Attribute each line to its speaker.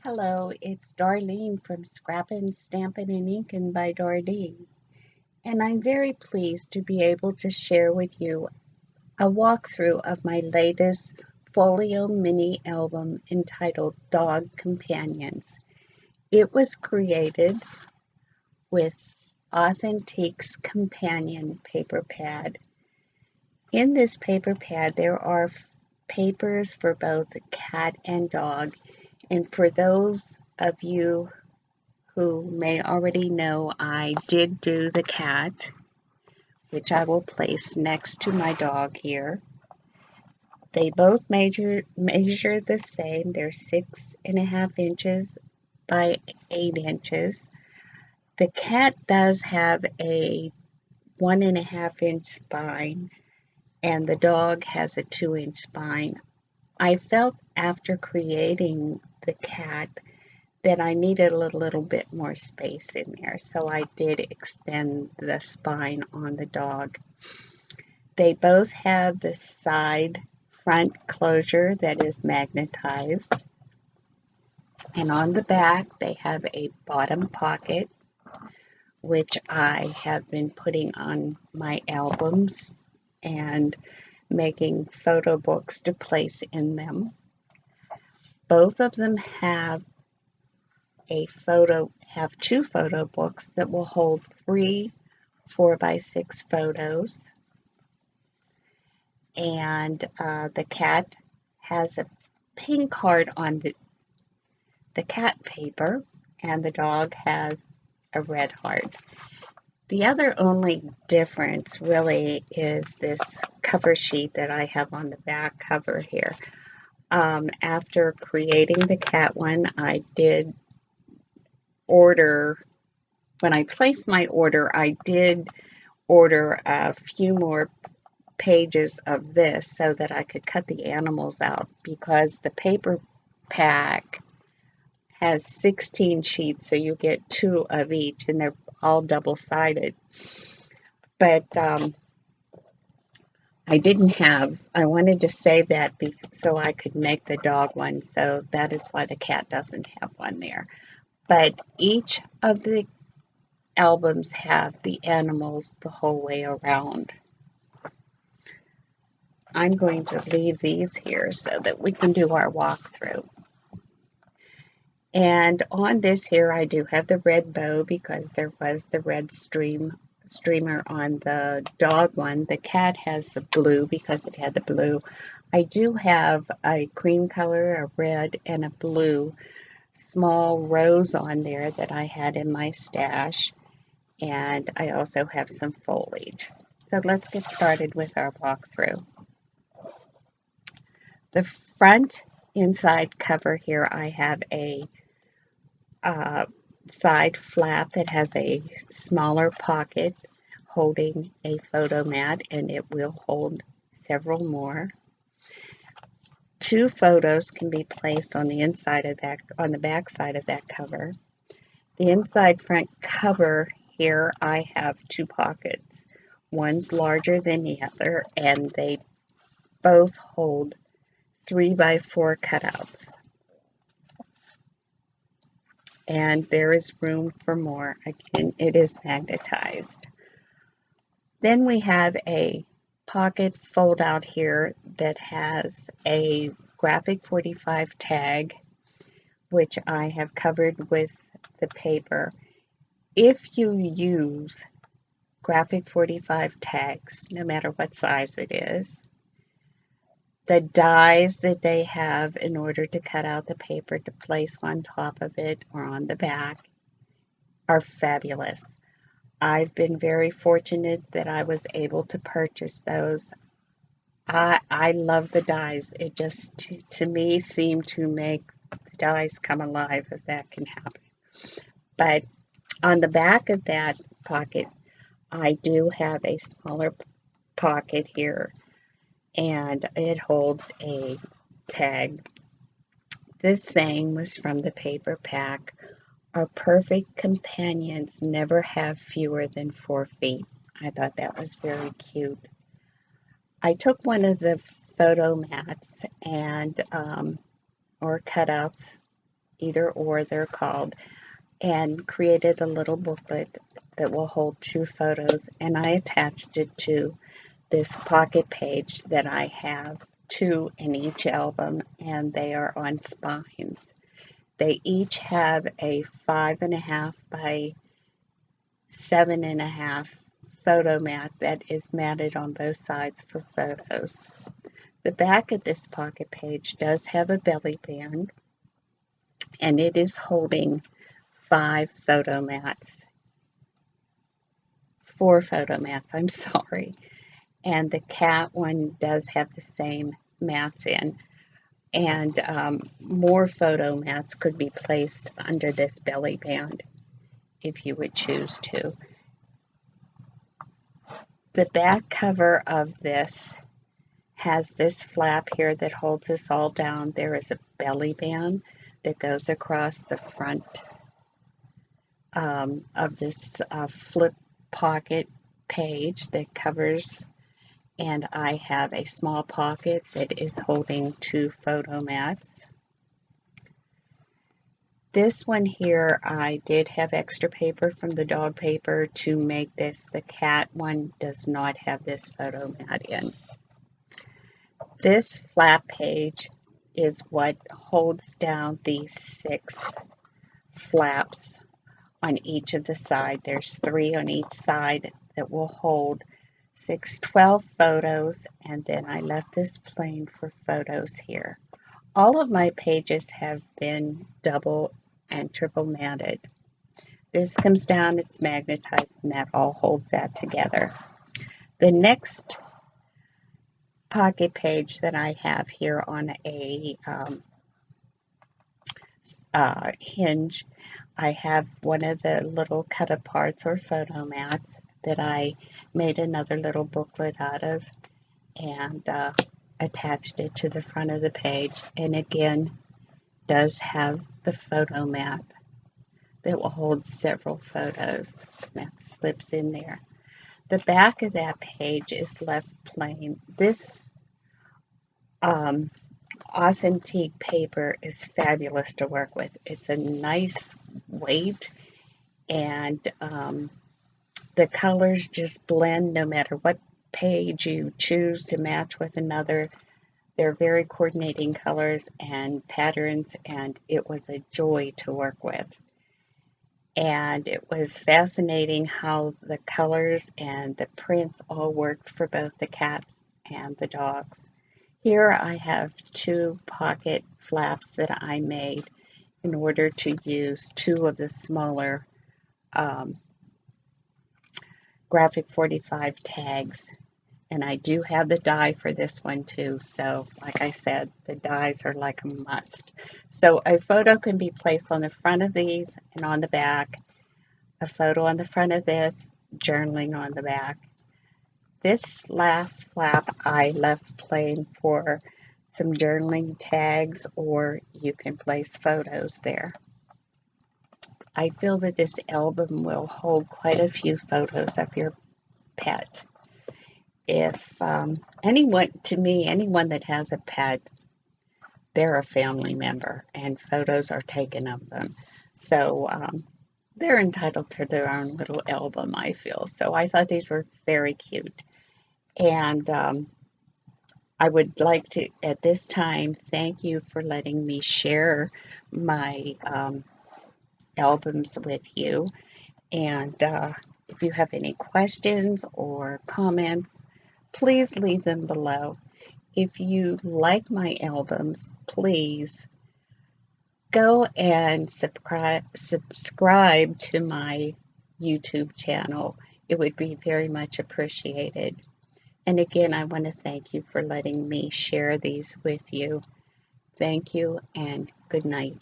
Speaker 1: Hello, it's Darlene from Scrappin', Stampin' and Inkin' by Darlene, and I'm very pleased to be able to share with you a walkthrough of my latest folio mini album entitled Dog Companions. It was created with Authentique's Companion paper pad. In this paper pad there are papers for both cat and dog, and for those of you who may already know, I did do the cat, which I will place next to my dog here. They both measure the same. They're 6.5 inches by 8 inches. The cat does have a 1.5 inch spine, and the dog has a 2-inch spine. I felt after creating the cat that I needed a little bit more space in there, so I did extend the spine on the dog. They both have the side front closure that is magnetized, and on the back they have a bottom pocket, which I have been putting on my albums and making photo books to place in them. Both of them have two photo books that will hold 3 4x6 photos, and the cat has a pink heart on the cat paper, and the dog has a red heart. The other only difference really is this cover sheet that I have on the back cover here. After creating the cat one, I did order, when I placed my order, I did order a few more pages of this so that I could cut the animals out, because the paper pack has 16 sheets, so you get 2 of each, and they're all double-sided. But I wanted to save that so I could make the dog one, so that is why the cat doesn't have one there. But each of the albums have the animals the whole way around. I'm going to leave these here so that we can do our walkthrough. And on this here I do have the red bow because there was the red streamer on the dog one. The cat has the blue because it had the blue. I do have a cream color, a red, and a blue small rose on there that I had in my stash, and I also have some foliage. So let's get started with our walkthrough. The front inside cover here, I have a side flap that has a smaller pocket holding a photo mat, and it will hold several more. 2 photos can be placed on the inside of that, on the back side of that cover. The inside front cover here, I have 2 pockets. One's larger than the other, and they both hold 3x4 cutouts. And there is room for more. Again, it is magnetized. Then we have a pocket fold out here that has a graphic 45 tag, which I have covered with the paper. If you use graphic 45 tags, no matter what size it is, the dies that they have in order to cut out the paper to place on top of it or on the back are fabulous. I've been very fortunate that I was able to purchase those. I love the dies. It just, to me, seemed to make the dies come alive, if that can happen. But on the back of that pocket, I do have a smaller pocket here, and it holds a tag. This saying was from the paper pack: "Our perfect companions never have fewer than 4 feet." I thought that was very cute. I took one of the photo mats and or cutouts either or they're called, and created a little booklet that will hold 2 photos, and I attached it to this pocket page that I have, 2 in each album, and they are on spines. They each have a 5.5 by 7.5 photo mat that is matted on both sides for photos. The back of this pocket page does have a belly band, and it is holding 5 photo mats. 4 photo mats, I'm sorry. And the cat one does have the same mats in. And more photo mats could be placed under this belly band if you would choose to. The back cover of this has this flap here that holds us all down. There is a belly band that goes across the front of this flip pocket page that covers, and I have a small pocket that is holding 2 photo mats. This one here, I did have extra paper from the dog paper to make this. The cat one does not have this photo mat in. This flap page is what holds down these 6 flaps on each of the side. There's 3 on each side that will hold 12 photos, and then I left this plain for photos here. All of my pages have been double and triple matted. This comes down, it's magnetized, and that all holds that together. The next pocket page that I have here on a hinge, I have one of the little cut aparts or photo mats that I made another little booklet out of, and attached it to the front of the page, and again does have the photo mat that will hold several photos. That slips in there. The back of that page is left plain. This Authentique paper is fabulous to work with. It's a nice weight, and the colors just blend no matter what page you choose to match with another. They're very coordinating colors and patterns, and it was a joy to work with. And it was fascinating how the colors and the prints all worked for both the cats and the dogs. Here I have 2 pocket flaps that I made in order to use 2 of the smaller graphic 45 tags. And I do have the die for this one too, so like I said, the dies are like a must. So a photo can be placed on the front of these and on the back, a photo on the front of this, journaling on the back. This last flap I left plain for some journaling tags, or you can place photos there. I feel that this album will hold quite a few photos of your pet. If anyone that has a pet, they're a family member, and photos are taken of them. So they're entitled to their own little album, I feel. So I thought these were very cute. And I would like to, at this time, thank you for letting me share my albums with you. And if you have any questions or comments, please leave them below. If you like my albums, please go and subscribe to my YouTube channel. It would be very much appreciated. And again, I want to thank you for letting me share these with you. Thank you and good night.